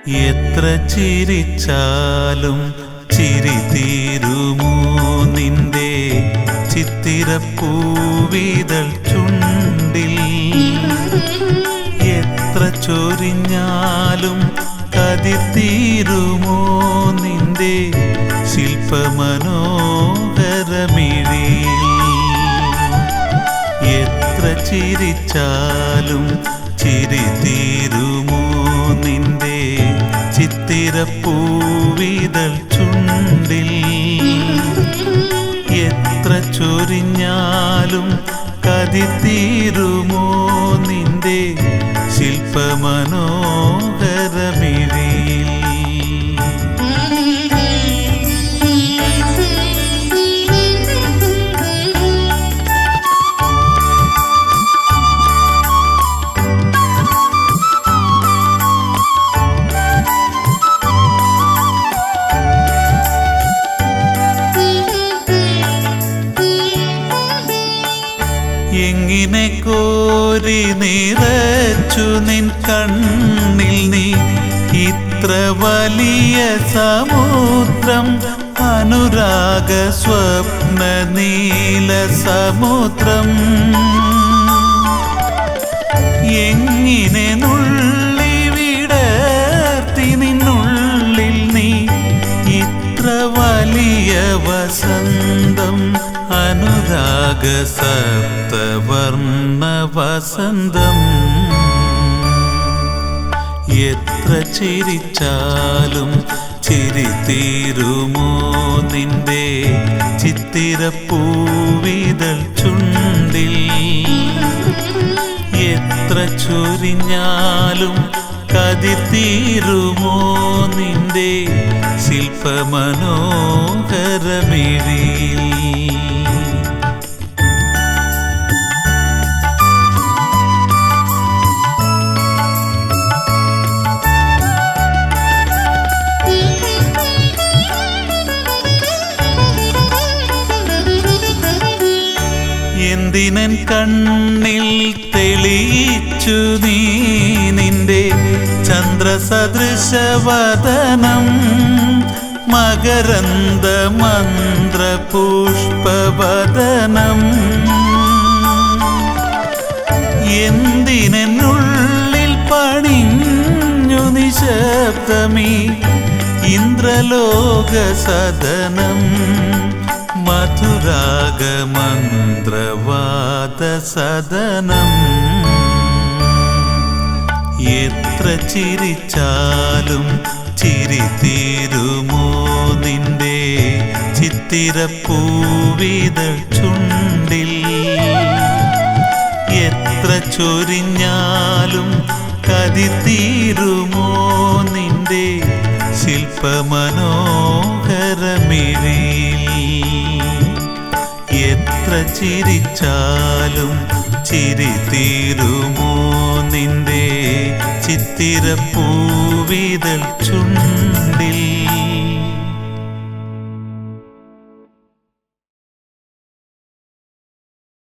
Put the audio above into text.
എത്ര ചിരിച്ചാലും ചിരി തീരുമോ നിന്റെ ചിത്തിരപ്പൂവിതൾ ചുണ്ടിൽ? എത്ര ചൊരിഞ്ഞാലും കതിർ തീരുമോ നിന്റെ ശില്പമനോഹരമിഴിയിൽ? എത്ര ചിരിച്ചാലും ചിരി തീരുമോ നിന്റെ ചിത്തിരപ്പൂവിതൾ ചുണ്ടിൽ? എത്ര ചൊരിഞ്ഞാലും കതിർ തീരുമോ നിന്റെ ശില്പമനോഹരമിഴിയിൽ? എങ്ങിനെ കോരി നിറച്ചു നിൻ കണ്ണിൽ നീ ഇത്ര വലിയ സമുദ്രം, അനുരാഗ സ്വപ്ന നീല സമുദ്രം. എങ്ങിനെ നുള്ളി വിടർത്തി നിന്നുള്ളിൽ നീ ഇത്ര വലിയ വസന്തം, അനുരാഗ സപ്തവർണ്ണ വസന്തം. എത്ര ചിരിച്ചാലും ചിരി തീരുമോ നിന്റെ ചിത്തിരപ്പൂവിതൾ ചുണ്ടിൽ? എത്ര ചൊരിഞ്ഞാലും കതിർ തീരുമോ നിന്റെ ശില്പമനോഹരമിഴിയിൽ? എന്തിനൻ കണ്ണിൽ തെളിയിച്ചു നീ നിന്റെ ചന്ദ്രസദൃശവദനം, മകരന്ദ മന്ത്രപുഷ്പവദനം? എന്തിനുള്ളിൽ പണിഞ്ഞു നിശബ്ദമീ ഇന്ദ്രലോക സദനം, മധുരാഗമന്ത്രവാദ സദനം? എത്ര ചിരിച്ചാലും ചിരി തീരുമോ നിന്റെ ചിത്തിരപ്പൂവിതൾ ചുണ്ടിൽ? എത്ര ചൊരിഞ്ഞാലും കതിർ തീരുമോ നിന്റെ ശില്പമനോഹരമിഴിയിൽ? എത്ര ചിരിച്ചാലും ചിരി തീരുമോ നിന്റെ ചിത്തിരപ്പൂവിതൾ ചുണ്ടിൽ?